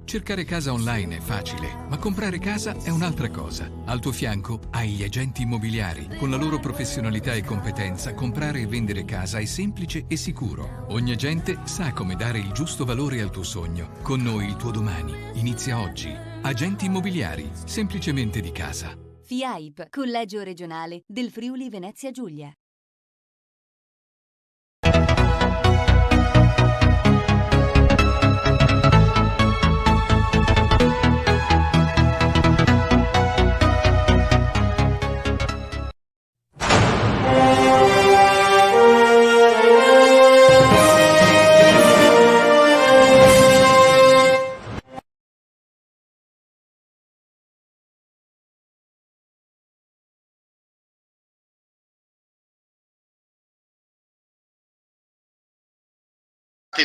Cercare casa online è facile, ma comprare casa è un'altra cosa. Al tuo fianco hai gli agenti immobiliari. Con la loro professionalità e competenza, comprare e vendere casa è semplice e sicuro. Ogni agente sa come dare il giusto valore al tuo sogno. Con noi il tuo domani inizia oggi. Agenti immobiliari, semplicemente di casa. FIAIP, Collegio Regionale del Friuli Venezia Giulia.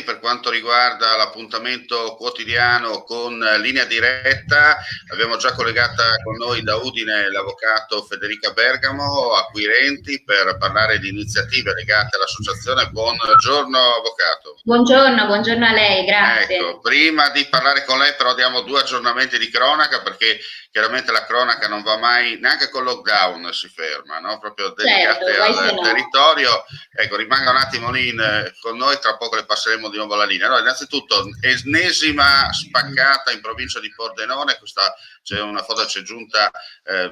Per quanto riguarda l'appuntamento quotidiano con Linea Diretta, abbiamo già collegata con noi da Udine l'avvocato Federica Bergamo, acquirenti, per parlare di iniziative legate all'associazione. Buongiorno avvocato. Buongiorno a lei, grazie. Ecco, prima di parlare con lei però diamo 2 aggiornamenti di cronaca, perché chiaramente la cronaca non va mai, neanche con lockdown si ferma, no? Proprio dedicate al territorio. Ecco, rimanga un attimo lì con noi, tra poco le passeremo di nuovo la linea. Allora, innanzitutto, ennesima spaccata in provincia di Pordenone. C'è una foto che ci è giunta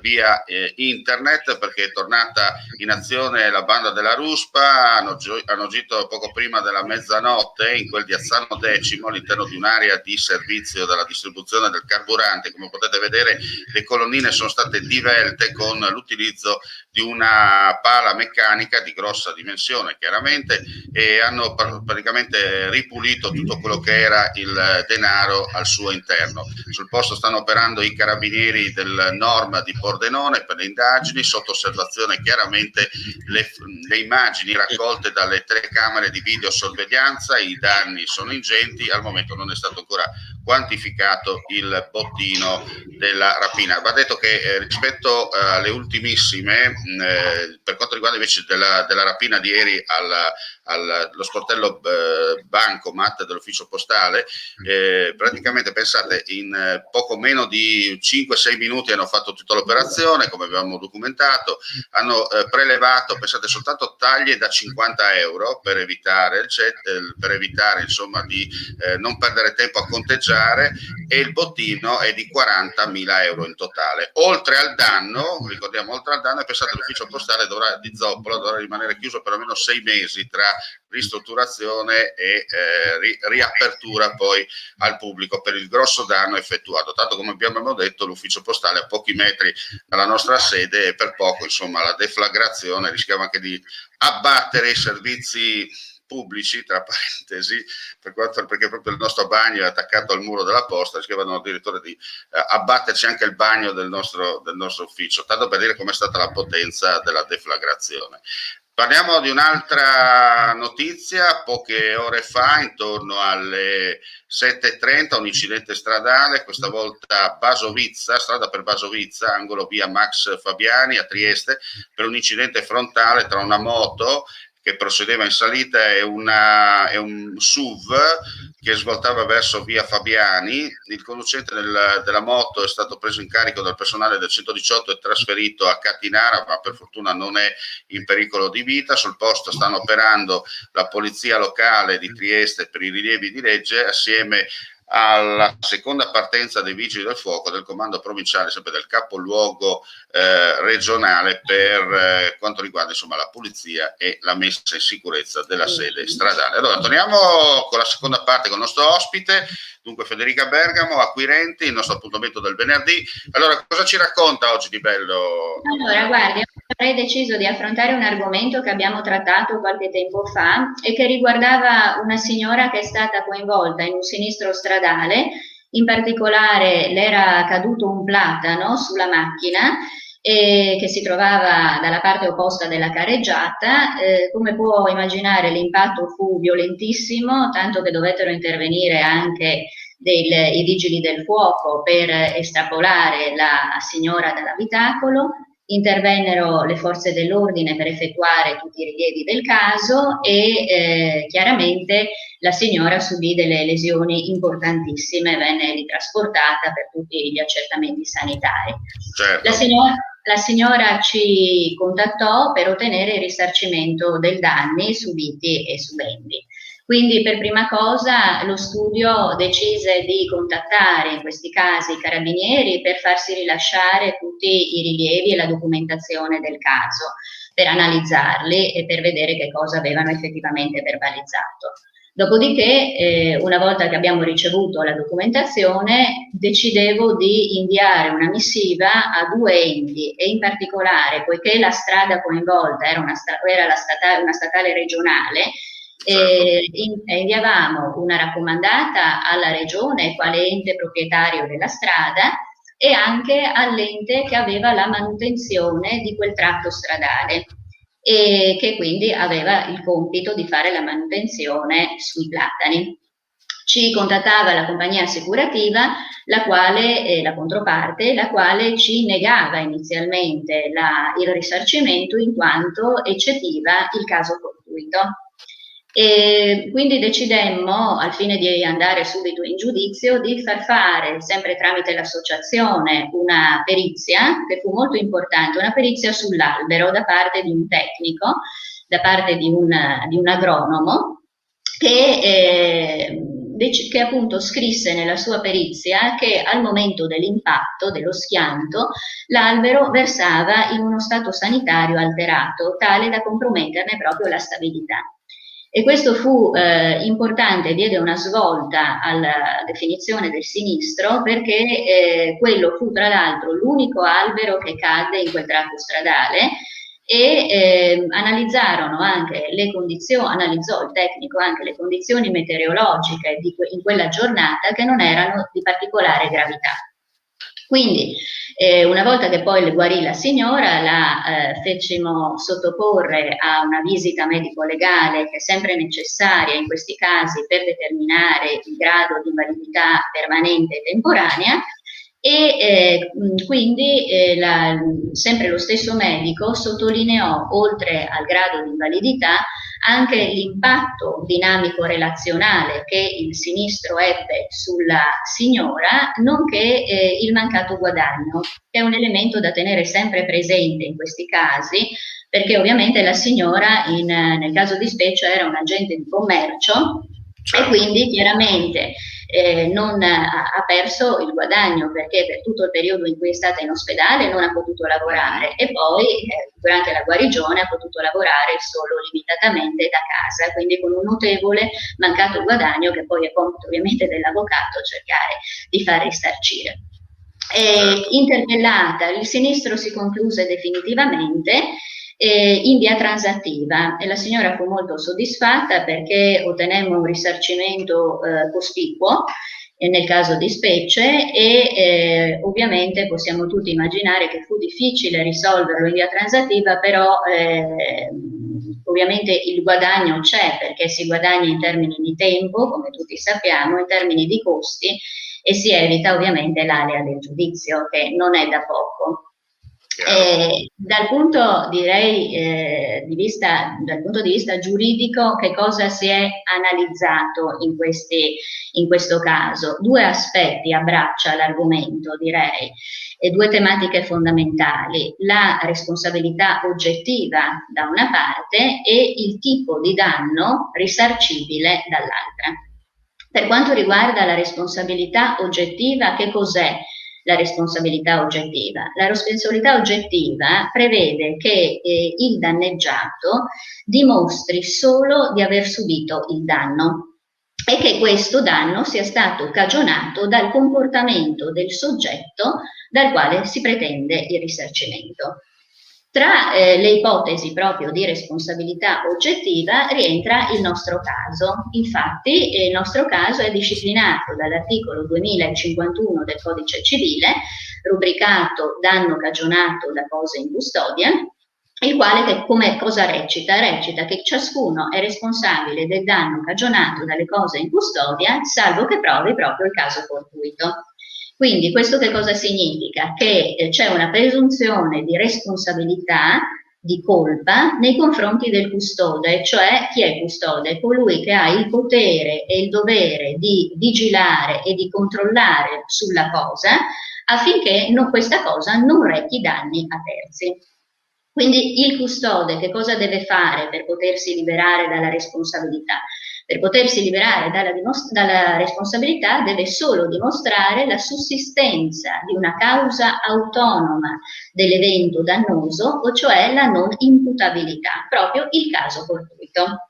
via internet, perché è tornata in azione la banda della Ruspa. Hanno agito poco prima della mezzanotte in quel di Azzano Decimo, all'interno di un'area di servizio della distribuzione del carburante. Come potete vedere, le colonnine sono state divelte con l'utilizzo di una pala meccanica di grossa dimensione, chiaramente, e hanno praticamente ripulito tutto quello che era il denaro al suo interno. Sul posto stanno operando i carabinieri del Norma di Pordenone per le indagini, sotto osservazione chiaramente le immagini raccolte dalle telecamere di videosorveglianza. I danni sono ingenti, al momento non è stato ancora quantificato il bottino della rapina. Va detto che rispetto alle ultimissime, per quanto riguarda invece della rapina di ieri allo sportello bancomat dell'ufficio postale, praticamente pensate, in poco meno di 5-6 minuti hanno fatto tutta l'operazione, come avevamo documentato. Hanno prelevato, pensate, soltanto taglie da 50 euro per evitare insomma di non perdere tempo a conteggiare, e il bottino è di 40.000 euro in totale. Oltre al danno, ricordiamo, pensate, l'ufficio postale di Zoppola dovrà rimanere chiuso per almeno 6 mesi tra ristrutturazione e riapertura poi al pubblico per il grosso danno effettuato. Tanto, come abbiamo detto, l'ufficio postale è a pochi metri dalla nostra sede, e per poco, insomma, la deflagrazione rischiava anche di abbattere i servizi pubblici, tra parentesi, perché proprio il nostro bagno è attaccato al muro della posta, rischiavano addirittura di abbatterci anche il bagno del nostro ufficio, tanto per dire com'è stata la potenza della deflagrazione. Parliamo di un'altra notizia. Poche ore fa, intorno alle 7:30, un incidente stradale, questa volta strada per Basovizza, angolo via Max Fabiani a Trieste, per un incidente frontale tra una moto che procedeva in salita e un SUV che svoltava verso via Fabiani. Il conducente della moto è stato preso in carico dal personale del 118 e trasferito a Catinara, ma per fortuna non è in pericolo di vita. Sul posto stanno operando la polizia locale di Trieste per i rilievi di legge, assieme alla seconda partenza dei vigili del fuoco del comando provinciale, sempre del capoluogo regionale, per quanto riguarda, insomma, la pulizia e la messa in sicurezza della sede stradale. Allora, torniamo con la seconda parte con il nostro ospite, dunque Federica Bergamo, acquirenti, il nostro appuntamento del venerdì. Allora, cosa ci racconta oggi di bello? Allora, guardi, avrei deciso di affrontare un argomento che abbiamo trattato qualche tempo fa e che riguardava una signora che è stata coinvolta in un sinistro stradale. In particolare le era caduto un platano sulla macchina che si trovava dalla parte opposta della carreggiata. Come può immaginare, l'impatto fu violentissimo, tanto che dovettero intervenire anche i vigili del fuoco per estrapolare la signora dall'abitacolo. intervennero le forze dell'ordine per effettuare tutti i rilievi del caso e chiaramente la signora subì delle lesioni importantissime, venne ritrasportata per tutti gli accertamenti sanitari. Certo. La signora ci contattò per ottenere il risarcimento dei danni subiti e subenti. Quindi per prima cosa lo studio decise di contattare in questi casi i carabinieri per farsi rilasciare tutti i rilievi e la documentazione del caso, per analizzarli e per vedere che cosa avevano effettivamente verbalizzato. Dopodiché, una volta che abbiamo ricevuto la documentazione, decidevo di inviare una missiva a 2 enti e in particolare, poiché la strada coinvolta era una statale regionale, inviavamo una raccomandata alla regione quale ente proprietario della strada e anche all'ente che aveva la manutenzione di quel tratto stradale e che quindi aveva il compito di fare la manutenzione sui platani. Ci contattava la compagnia assicurativa, la quale, la controparte, la quale ci negava inizialmente il risarcimento in quanto eccepiva il caso fortuito. E quindi decidemmo, al fine di andare subito in giudizio, di far fare, sempre tramite l'associazione, una perizia, che fu molto importante, una perizia sull'albero da parte di un tecnico, da parte di un agronomo, che appunto scrisse nella sua perizia che al momento dell'impatto, dello schianto, l'albero versava in uno stato sanitario alterato, tale da comprometterne proprio la stabilità. E questo fu importante, diede una svolta alla definizione del sinistro, perché quello fu tra l'altro l'unico albero che cadde in quel tratto stradale e analizzarono anche le condizioni, analizzò il tecnico anche le condizioni meteorologiche in quella giornata, che non erano di particolare gravità. Quindi una volta che poi guarì la signora, la fecimo sottoporre a una visita medico-legale, che è sempre necessaria in questi casi per determinare il grado di invalidità permanente e temporanea, e quindi sempre lo stesso medico sottolineò, oltre al grado di invalidità, anche l'impatto dinamico-relazionale che il sinistro ebbe sulla signora, nonché il mancato guadagno, che è un elemento da tenere sempre presente in questi casi, perché ovviamente la signora, nel caso di specie, era un agente di commercio e quindi chiaramente non ha perso il guadagno, perché per tutto il periodo in cui è stata in ospedale non ha potuto lavorare e poi durante la guarigione ha potuto lavorare solo limitatamente da casa, quindi con un notevole mancato guadagno, che poi è compito ovviamente dell'avvocato cercare di far risarcire. Interpellata, il sinistro si concluse definitivamente in via transattiva e la signora fu molto soddisfatta, perché ottenemmo un risarcimento cospicuo nel caso di specie e ovviamente possiamo tutti immaginare che fu difficile risolverlo in via transativa, però ovviamente il guadagno c'è, perché si guadagna in termini di tempo, come tutti sappiamo, in termini di costi, e si evita ovviamente l'alea del giudizio, che non è da poco. Dal punto di vista giuridico, che cosa si è analizzato in questo caso? 2 aspetti abbraccia l'argomento, direi, e 2 tematiche fondamentali: la responsabilità oggettiva da una parte e il tipo di danno risarcibile dall'altra. Per quanto riguarda la responsabilità oggettiva, che cos'è la responsabilità oggettiva? La responsabilità oggettiva prevede che il danneggiato dimostri solo di aver subito il danno e che questo danno sia stato cagionato dal comportamento del soggetto dal quale si pretende il risarcimento. Tra le ipotesi proprio di responsabilità oggettiva rientra il nostro caso. Infatti il nostro caso è disciplinato dall'articolo 2051 del Codice Civile, rubricato danno cagionato da cose in custodia, il quale come cosa recita? Recita che ciascuno è responsabile del danno cagionato dalle cose in custodia, salvo che provi proprio il caso fortuito. Quindi questo che cosa significa? Che c'è una presunzione di responsabilità, di colpa nei confronti del custode, cioè chi è il custode? Colui che ha il potere e il dovere di vigilare e di controllare sulla cosa affinché questa cosa non rechi danni a terzi. Quindi il custode che cosa deve fare per potersi liberare dalla responsabilità? Per potersi liberare dalla responsabilità deve solo dimostrare la sussistenza di una causa autonoma dell'evento dannoso, o cioè la non imputabilità, proprio il caso fortuito.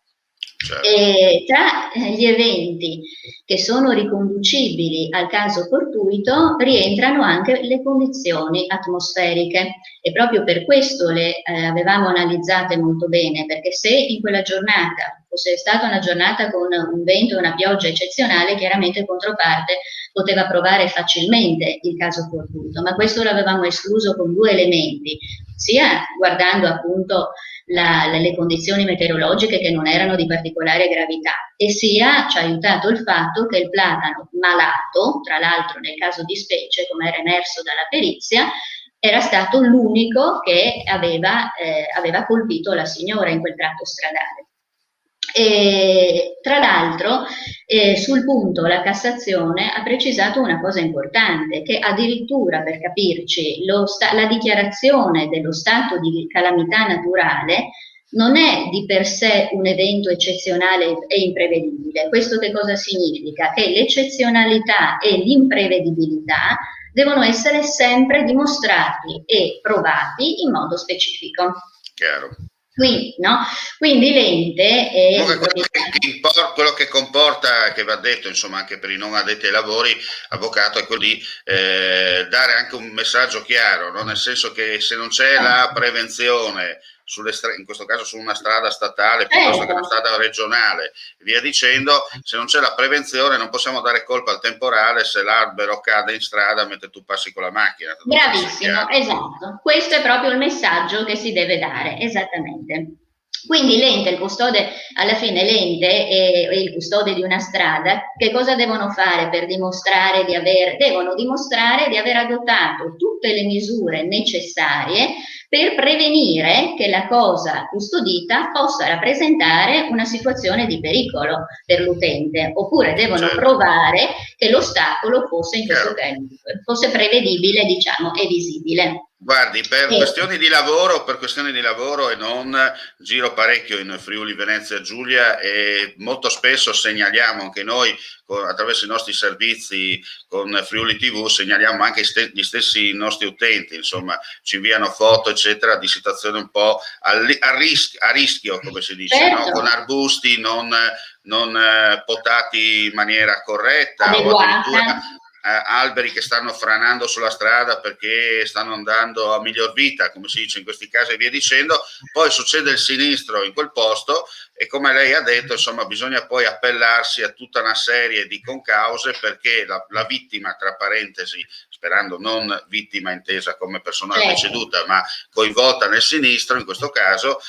Certo. E tra gli eventi che sono riconducibili al caso fortuito rientrano anche le condizioni atmosferiche, e proprio per questo le avevamo analizzate molto bene, perché se in quella giornata fosse stata una giornata con un vento e una pioggia eccezionale, chiaramente il controparte poteva provare facilmente il caso fortuito, ma questo l'avevamo escluso con due elementi, sia guardando appunto le condizioni meteorologiche che non erano di particolare gravità, e sia ci ha aiutato il fatto che il platano malato, tra l'altro nel caso di specie, come era emerso dalla perizia, era stato l'unico che aveva colpito la signora in quel tratto stradale. E, tra l'altro, sul punto la Cassazione ha precisato una cosa importante, che addirittura, per capirci, la dichiarazione dello stato di calamità naturale non è di per sé un evento eccezionale e imprevedibile. Questo che cosa significa? Che l'eccezionalità e l'imprevedibilità devono essere sempre dimostrati e provati in modo specifico. Chiaro. Quindi l'ente è quello che comporta, che va detto insomma anche per i non addetti ai lavori, avvocato, è quello di dare anche un messaggio chiaro, no? Nel senso che se non c'è la prevenzione in questo caso su una strada statale piuttosto che una strada regionale, via dicendo, se non c'è la prevenzione non possiamo dare colpa al temporale se l'albero cade in strada mentre tu passi con la macchina. Bravissimo, esatto. Questo è proprio il messaggio che si deve dare, esattamente. Quindi l'ente, il custode, alla fine l'ente e il custode di una strada, che cosa devono fare per dimostrare devono dimostrare di aver adottato tutte le misure necessarie per prevenire che la cosa custodita possa rappresentare una situazione di pericolo per l'utente, oppure devono provare che l'ostacolo fosse, in questo caso, fosse prevedibile, diciamo, e visibile. Guardi, per questioni di lavoro e non giro parecchio in Friuli Venezia Giulia, e molto spesso segnaliamo anche noi attraverso i nostri servizi con Friuli TV, segnaliamo anche gli stessi nostri utenti, insomma ci inviano foto eccetera di situazioni un po' a rischio, come si dice, no? Con arbusti non potati in maniera corretta, o addirittura alberi che stanno franando sulla strada perché stanno andando a miglior vita, come si dice in questi casi, e via dicendo. Poi succede il sinistro in quel posto e, come lei ha detto, insomma bisogna poi appellarsi a tutta una serie di concause perché la vittima, tra parentesi, sperando non vittima intesa come persona deceduta, ma coinvolta nel sinistro in questo caso,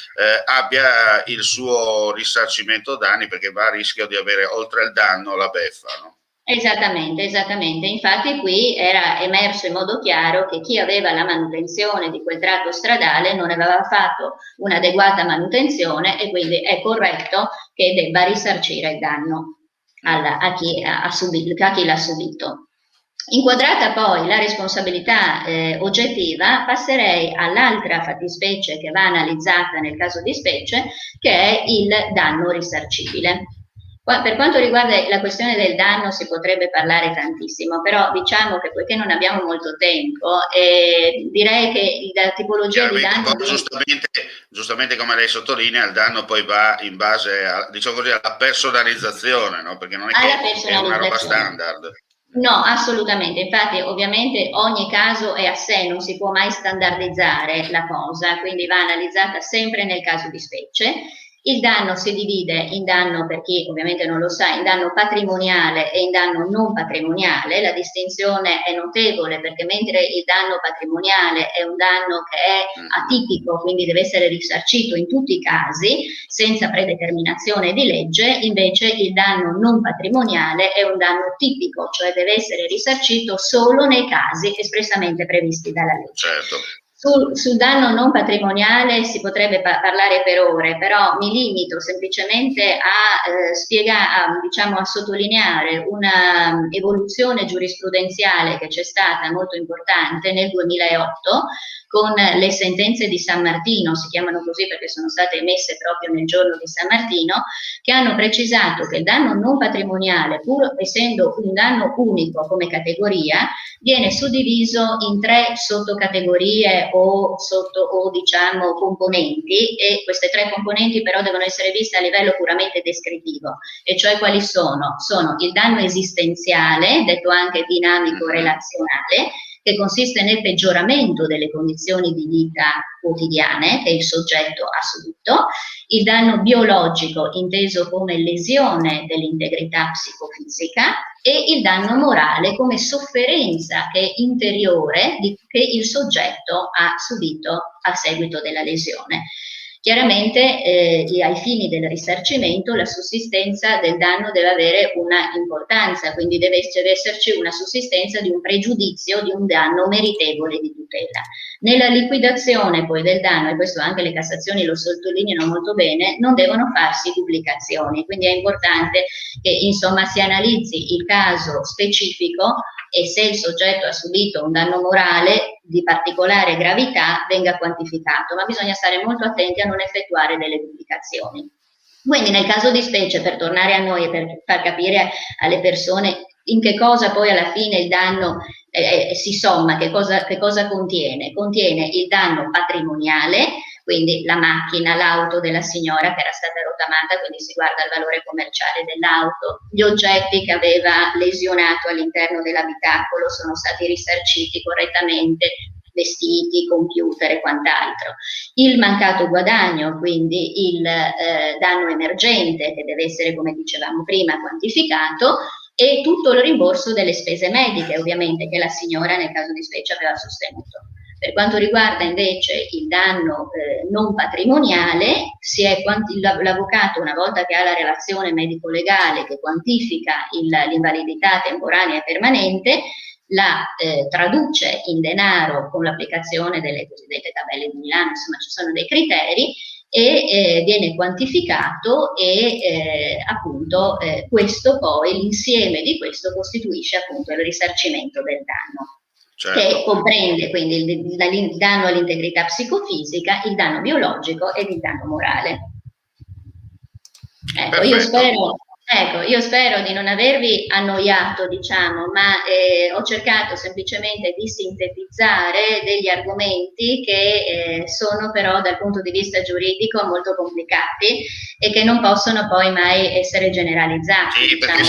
abbia il suo risarcimento danni, perché va a rischio di avere oltre al danno la beffa, no? Esattamente. Infatti qui era emerso in modo chiaro che chi aveva la manutenzione di quel tratto stradale non aveva fatto un'adeguata manutenzione, e quindi è corretto che debba risarcire il danno a chi l'ha subito. Inquadrata poi la responsabilità oggettiva, passerei all'altra fattispecie che va analizzata nel caso di specie, che è il danno risarcibile. Per quanto riguarda la questione del danno si potrebbe parlare tantissimo, però diciamo che, poiché non abbiamo molto tempo, direi che la tipologia di danno... Giustamente come lei sottolinea, il danno poi va in base diciamo così, alla personalizzazione, no? Perché non è che è una roba standard. No, assolutamente. Infatti, ovviamente ogni caso è a sé, non si può mai standardizzare la cosa, quindi va analizzata sempre nel caso di specie. Il danno si divide in danno, per chi ovviamente non lo sa, in danno patrimoniale e in danno non patrimoniale. La distinzione è notevole perché mentre il danno patrimoniale è un danno che è atipico, quindi deve essere risarcito in tutti i casi, senza predeterminazione di legge, invece il danno non patrimoniale è un danno tipico, cioè deve essere risarcito solo nei casi espressamente previsti dalla legge. Certo. Sul danno non patrimoniale si potrebbe parlare per ore, però mi limito semplicemente a spiegare, diciamo, a sottolineare una evoluzione giurisprudenziale che c'è stata molto importante nel 2008 con le sentenze di San Martino, si chiamano così perché sono state emesse proprio nel giorno di San Martino, che hanno precisato che il danno non patrimoniale, pur essendo un danno unico come categoria, viene suddiviso in 3 sottocategorie o diciamo componenti, e queste 3 componenti però devono essere viste a livello puramente descrittivo, e cioè quali sono? Sono il danno esistenziale, detto anche dinamico relazionale, che consiste nel peggioramento delle condizioni di vita quotidiane che il soggetto ha subito, il danno biologico inteso come lesione dell'integrità psicofisica e il danno morale come sofferenza che è interiore che il soggetto ha subito a seguito della lesione. Chiaramente ai fini del risarcimento la sussistenza del danno deve avere una importanza, quindi deve esserci una sussistenza di un pregiudizio di un danno meritevole di tutela. Nella liquidazione poi del danno, e questo anche le Cassazioni lo sottolineano molto bene, non devono farsi duplicazioni, quindi è importante che insomma si analizzi il caso specifico e se il soggetto ha subito un danno morale di particolare gravità venga quantificato, ma bisogna stare molto attenti a non effettuare delle duplicazioni. Quindi nel caso di specie, per tornare a noi e per far capire alle persone in che cosa poi alla fine il danno si somma, che cosa contiene? Contiene il danno patrimoniale, quindi la macchina, l'auto della signora che era stata rottamata, quindi si guarda il valore commerciale dell'auto, gli oggetti che aveva lesionato all'interno dell'abitacolo sono stati risarciti correttamente, vestiti, computer e quant'altro. Il mancato guadagno, quindi il danno emergente che deve essere, come dicevamo prima, quantificato, e tutto il rimborso delle spese mediche, ovviamente, che la signora nel caso di specie aveva sostenuto. Per quanto riguarda invece il danno non patrimoniale, l'avvocato, una volta che ha la relazione medico-legale che quantifica l'invalidità temporanea e permanente, la traduce in denaro con l'applicazione delle cosiddette tabelle di Milano, insomma ci sono dei criteri, e viene quantificato e appunto questo poi, l'insieme di questo costituisce appunto il risarcimento del danno. Certo. Che comprende quindi il danno all'integrità psicofisica, il danno biologico e il danno morale. Ecco, io spero di non avervi annoiato, diciamo, ma ho cercato semplicemente di sintetizzare degli argomenti che sono però dal punto di vista giuridico molto complicati e che non possono poi mai essere generalizzati. Sì, diciamo. Perché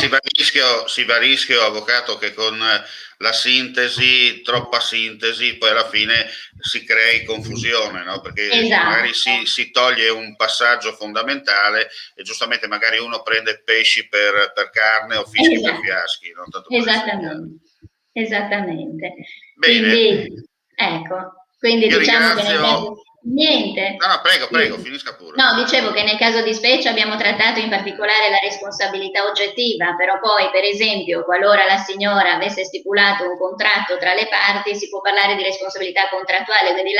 si va a rischio, avvocato, che con la sintesi, troppa sintesi, poi alla fine si crei confusione, no? Perché magari si toglie un passaggio fondamentale e giustamente magari uno prende pesci per carne o fischi per fiaschi. Non tanto Esattamente. Bene. Quindi, ecco, diciamo che niente. No, prego, finisca pure. No, dicevo che nel caso di specie abbiamo trattato in particolare la responsabilità oggettiva, però poi, per esempio, qualora la signora avesse stipulato un contratto tra le parti, si può parlare di responsabilità contrattuale, quindi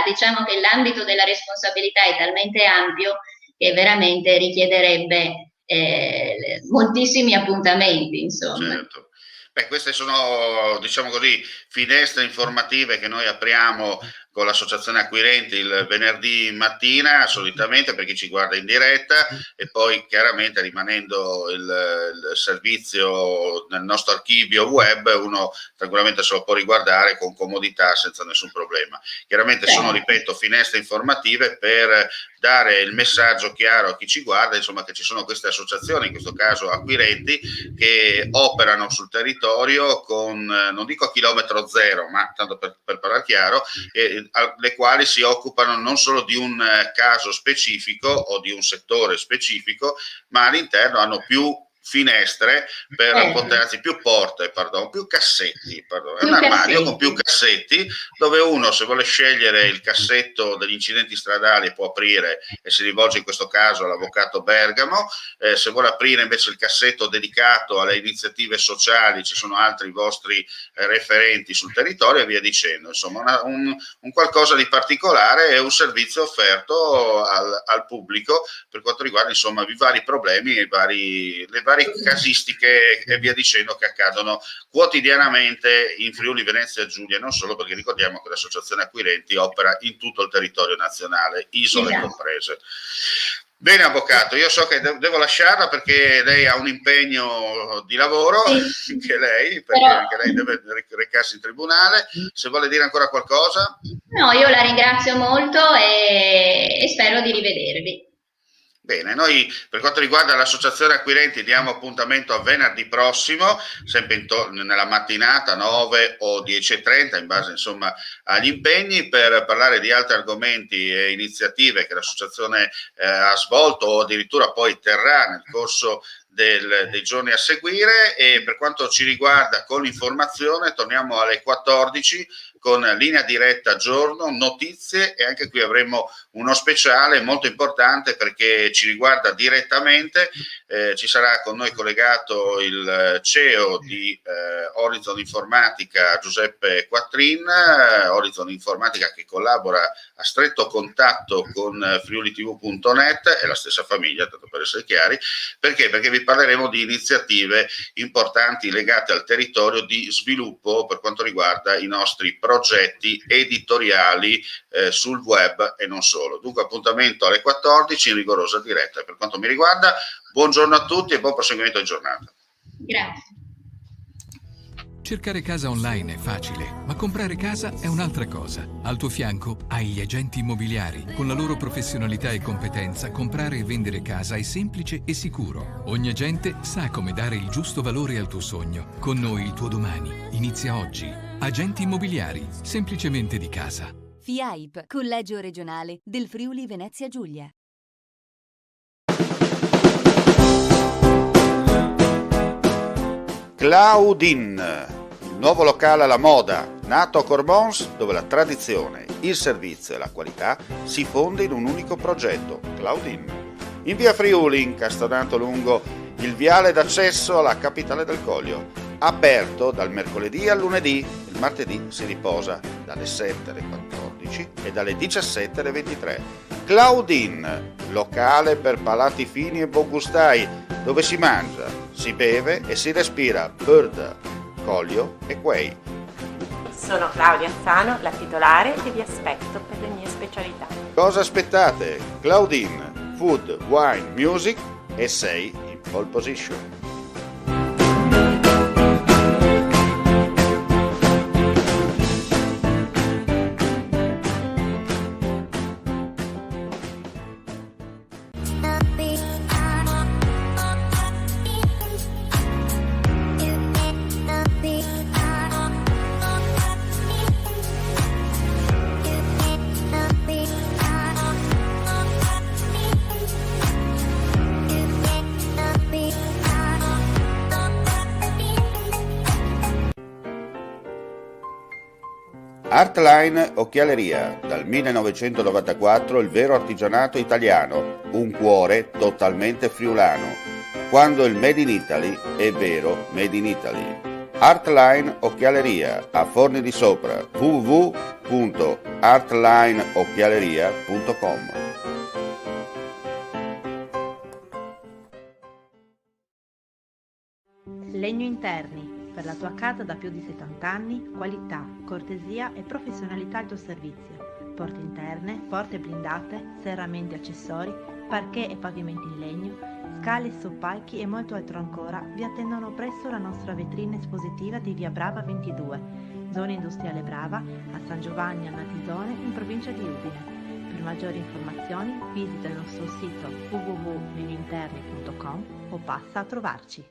diciamo che l'ambito della responsabilità è talmente ampio che veramente richiederebbe moltissimi appuntamenti, insomma. Certo. Beh, queste sono, diciamo così, finestre informative che noi apriamo con l'associazione acquirenti il venerdì mattina, solitamente per chi ci guarda in diretta, e poi chiaramente rimanendo il servizio nel nostro archivio web, uno tranquillamente se lo può riguardare con comodità senza nessun problema. Chiaramente sono, ripeto, finestre informative per dare il messaggio chiaro a chi ci guarda, insomma, che ci sono queste associazioni, in questo caso acquirenti, che operano sul territorio con, non dico a chilometro zero, ma tanto per parlare chiaro, le quali si occupano non solo di un caso specifico o di un settore specifico, ma all'interno hanno più finestre per potersi, più porte, più cassetti, è un armadio con più cassetti dove uno, se vuole scegliere il cassetto degli incidenti stradali, può aprire e si rivolge in questo caso all'avvocato Bergamo. Se vuole aprire invece il cassetto dedicato alle iniziative sociali, ci sono altri vostri referenti sul territorio e via dicendo. Insomma, un qualcosa di particolare e un servizio offerto al pubblico per quanto riguarda, insomma, i vari problemi e le varie casistiche e via dicendo che accadono quotidianamente in Friuli Venezia Giulia, non solo, perché ricordiamo che l'associazione acquirenti opera in tutto il territorio nazionale, isole comprese. Bene, avvocato, io so che devo lasciarla perché lei ha un impegno di lavoro, anche lei deve recarsi in tribunale. Se vuole dire ancora qualcosa? No, io la ringrazio molto e spero di rivedervi. Bene, noi per quanto riguarda l'associazione acquirenti diamo appuntamento a venerdì prossimo, sempre nella mattinata 9 o 10:30, in base insomma agli impegni, per parlare di altri argomenti e iniziative che l'associazione ha svolto o addirittura poi terrà nel corso dei giorni a seguire. E per quanto ci riguarda, con l'informazione torniamo alle 14 con linea diretta giorno, notizie, e anche qui avremo uno speciale molto importante perché ci riguarda direttamente. Ci sarà con noi collegato il CEO di Horizon Informatica, Giuseppe Quattrin, Horizon Informatica che collabora a stretto contatto con friulitv.net, è la stessa famiglia, tanto per essere chiari. Perché? Perché vi parleremo di iniziative importanti legate al territorio di sviluppo per quanto riguarda i nostri progetti editoriali sul web e non solo. Dunque appuntamento alle 14 in rigorosa diretta. Per quanto mi riguarda, buongiorno a tutti e buon proseguimento di giornata. Grazie. Cercare casa online è facile, ma comprare casa è un'altra cosa. Al tuo fianco hai gli agenti immobiliari. Con la loro professionalità e competenza, comprare e vendere casa è semplice e sicuro. Ogni agente sa come dare il giusto valore al tuo sogno. Con noi il tuo domani inizia oggi. Agenti immobiliari, semplicemente di casa. FIAIP, Collegio Regionale del Friuli Venezia Giulia. Claudin, il nuovo locale alla moda, nato a Cormons, dove la tradizione, il servizio e la qualità si fonde in un unico progetto, Claudin. In via Friuli, incastonato lungo il viale d'accesso alla capitale del Coglio. Aperto dal mercoledì al lunedì, il martedì si riposa dalle 7 alle 14 e dalle 17 alle 23. Claudin, locale per palati fini e buongustai, dove si mangia, si beve e si respira bird, Coglio e quei. Sono Claudia Azzano, la titolare, e vi aspetto per le mie specialità. Cosa aspettate? Claudin, food, wine, music e sei in pole position. Artline Occhialeria, dal 1994 il vero artigianato italiano, un cuore totalmente friulano. Quando il Made in Italy è vero Made in Italy. Artline Occhialeria, a Forni di Sopra, www.artlineocchialeria.com. Legno Interni. Per la tua casa da più di 70 anni, qualità, cortesia e professionalità al tuo servizio. Porte interne, porte blindate, serramenti e accessori, parquet e pavimenti in legno, scale, soppalchi e molto altro ancora vi attendono presso la nostra vetrina espositiva di Via Brava 22, zona industriale Brava, a San Giovanni al Natisone, in provincia di Udine. Per maggiori informazioni visita il nostro sito www.legnointerni.com o passa a trovarci.